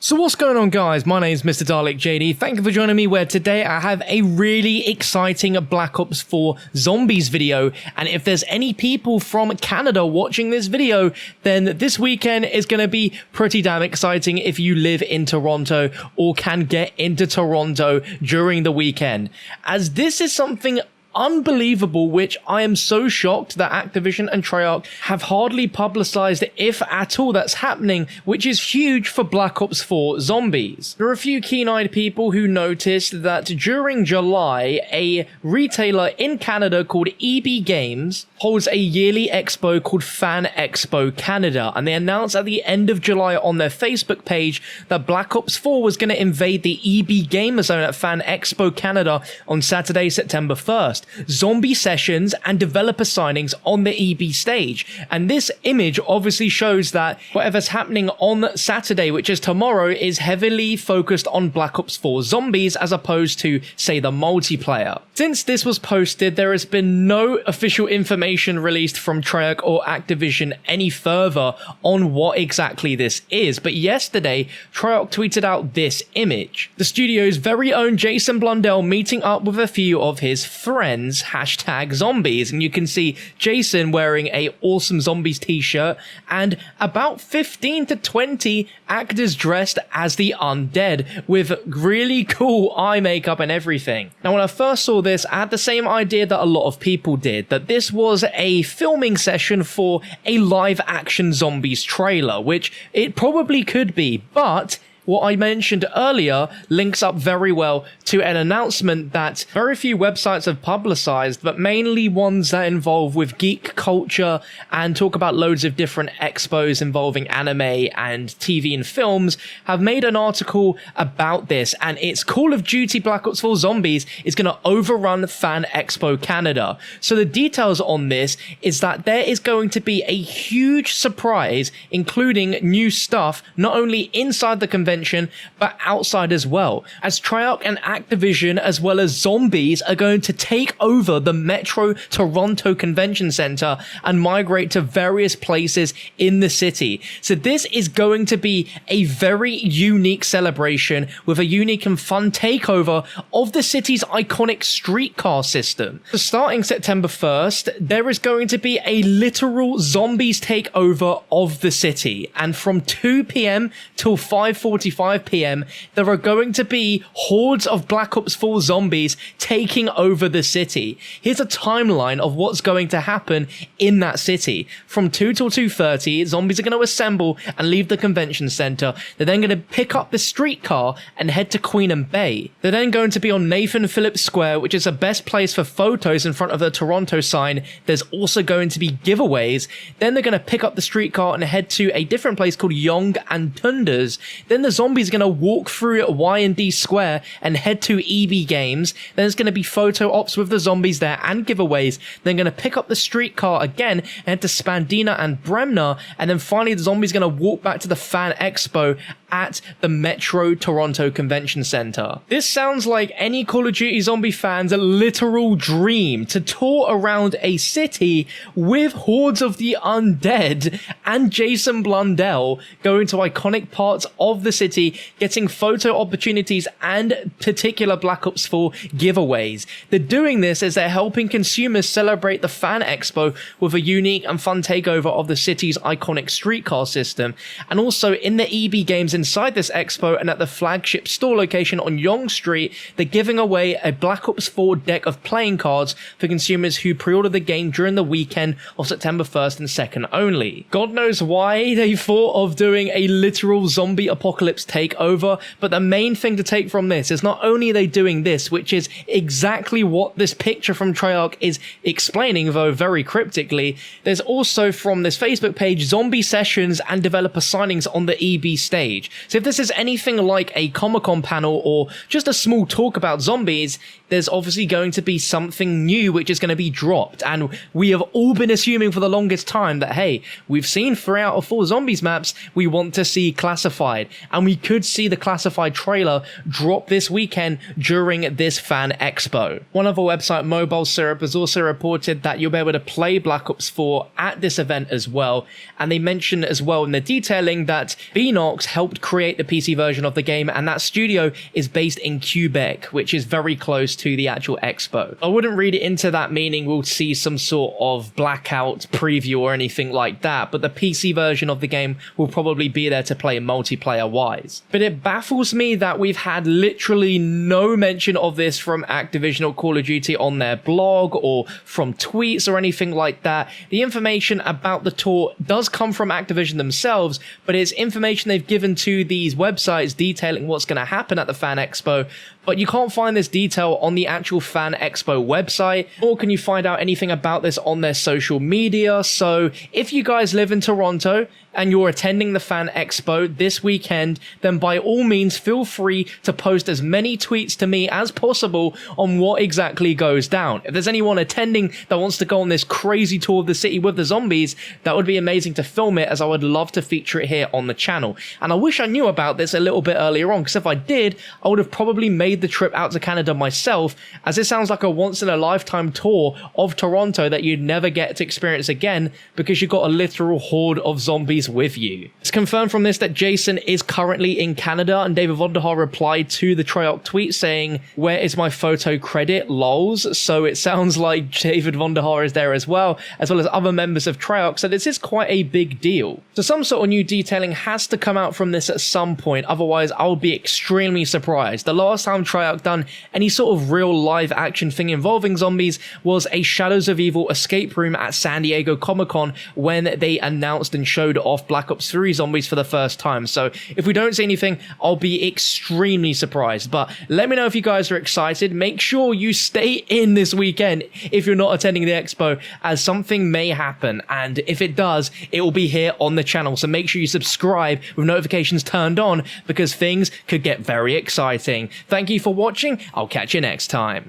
So what's going on, guys? My name is Mr. Dalek JD. Thank you for joining me, where today I have a really exciting Black Ops 4 Zombies video. And if there's any people from Canada watching this video, then this weekend is going to be pretty damn exciting if you live in Toronto or can get into Toronto during the weekend, as this is something unbelievable, which I am so shocked that Activision and Treyarch have hardly publicized, if at all, that's happening, which is huge for Black Ops 4 Zombies. There are a few keen-eyed people who noticed that during July, a retailer in Canada called EB Games holds a yearly expo called FAN EXPO CANADA, and they announced at the end of July on their Facebook page that Black Ops 4 was going to invade the EB Gamer Zone at FAN EXPO CANADA on Saturday, September 1st. Zombie sessions and developer signings on the EB stage. And this image obviously shows that whatever's happening on Saturday, which is tomorrow, is heavily focused on Black Ops 4 Zombies as opposed to, say, the multiplayer. Since this was posted, there has been no official information released from Treyarch or Activision any further on what exactly this is. But yesterday, Treyarch tweeted out this image. The studio's very own Jason Blundell meeting up with a few of his friends, #zombies, and you can see Jason wearing a awesome Zombies t-shirt and about 15 to 20 actors dressed as the undead with really cool eye makeup and everything. Now, when I first saw this, I had the same idea that a lot of people did, that this was a filming session for a live action Zombies trailer, which it probably could be, but what I mentioned earlier links up very well to an announcement that very few websites have publicized, but mainly ones that involve with geek culture and talk about loads of different expos involving anime and TV and films, have made an article about this, and it's Call of Duty Black Ops 4 Zombies is going to overrun FAN EXPO Canada. So the details on this is that there is going to be a huge surprise, including new stuff, not only inside the convention, but outside as well, as Treyarch and Activision as well as Zombies are going to take over the Metro Toronto Convention Center and migrate to various places in the city. So this is going to be a very unique celebration with a unique and fun takeover of the city's iconic streetcar system. So starting September 1st, there is going to be a literal Zombies takeover of the city, and from 2 p.m. till 5:45 p.m, there are going to be hordes of Black Ops 4 Zombies taking over the city. Here's a timeline of what's going to happen in that city. From 2 till 2:30, zombies are going to assemble and leave the convention center. They're then going to pick up the streetcar and head to Queen and Bay. They're then going to be on Nathan Phillips Square, which is the best place for photos in front of the Toronto sign. There's also going to be giveaways. Then they're going to pick up the streetcar and head to a different place called Yonge and Tunders. Then the zombies are going to walk through Y&D Square and head to EB Games. Then there's going to be photo ops with the zombies there and giveaways. Then going to pick up the streetcar again and head to Spandina and Bremner. And then finally the zombies are going to walk back to the FAN EXPO at the Metro Toronto Convention Center. This sounds like any Call of Duty Zombie fan's literal dream, to tour around a city with hordes of the undead and Jason Blundell going to iconic parts of the city, getting photo opportunities and particular Black Ops 4 giveaways. They're doing this as they're helping consumers celebrate the FAN EXPO with a unique and fun takeover of the city's iconic streetcar system. And also in the EB Games inside this expo and at the flagship store location on Yonge Street, they're giving away a Black Ops 4 deck of playing cards for consumers who pre-order the game during the weekend of September 1st and 2nd only. God knows why they thought of doing a literal zombie apocalypse takeover, but the main thing to take from this is not only are they doing this, which is exactly what this picture from Treyarch is explaining, though very cryptically, there's also from this Facebook page zombie sessions and developer signings on the EB stage. So if this is anything like a Comic-Con panel or just a small talk about zombies, there's obviously going to be something new which is going to be dropped. And we have all been assuming for the longest time that, hey, we've seen 3 out of 4 zombies maps we want to see classified. And and we could see the classified trailer drop this weekend during this Fan Expo. One other website, Mobile Syrup, has also reported that you'll be able to play Black Ops 4 at this event as well, and they mention as well in the detailing that Beanox helped create the PC version of the game, and that studio is based in Quebec, which is very close to the actual expo. I wouldn't read it into that meaning we'll see some sort of blackout preview or anything like that, but the PC version of the game will probably be there to play multiplayer wise. But it baffles me that we've had literally no mention of this from Activision or Call of Duty on their blog or from tweets or anything like that. The information about the tour does come from Activision themselves, but it's information they've given to these websites detailing what's going to happen at the Fan Expo, but you can't find this detail on the actual Fan Expo website, nor can you find out anything about this on their social media. So if you guys live in Toronto and you're attending the Fan Expo this weekend, then by all means feel free to post as many tweets to me as possible on what exactly goes down. If there's anyone attending that wants to go on this crazy tour of the city with the zombies, that would be amazing to film it, as I would love to feature it here on the channel. And I wish I knew about this a little bit earlier on, because if I did, I would have probably made the trip out to Canada myself, as it sounds like a once-in-a-lifetime tour of Toronto that you'd never get to experience again, because you've got a literal horde of zombies with you. It's confirmed from this that Jason is currently in Canada, and David Vonderhaar replied to the Treyarch tweet saying, "Where is my photo credit? Lols." So it sounds like David Vonderhaar is there as well as other members of Treyarch, so this is quite a big deal. So some sort of new detailing has to come out from this at some point, otherwise I would be extremely surprised. The last time Treyarch done any sort of real live action thing involving zombies was a Shadows of Evil escape room at San Diego Comic-Con, when they announced and showed off Black Ops 3 zombies for the first time. So if we don't see anything, I'll be extremely surprised. But let me know if you guys are excited. Make sure you stay in this weekend if you're not attending the expo, as something may happen, and if it does, it will be here on the channel. So make sure you subscribe with notifications turned on, because things could get very exciting. Thank you for watching. I'll catch you next time.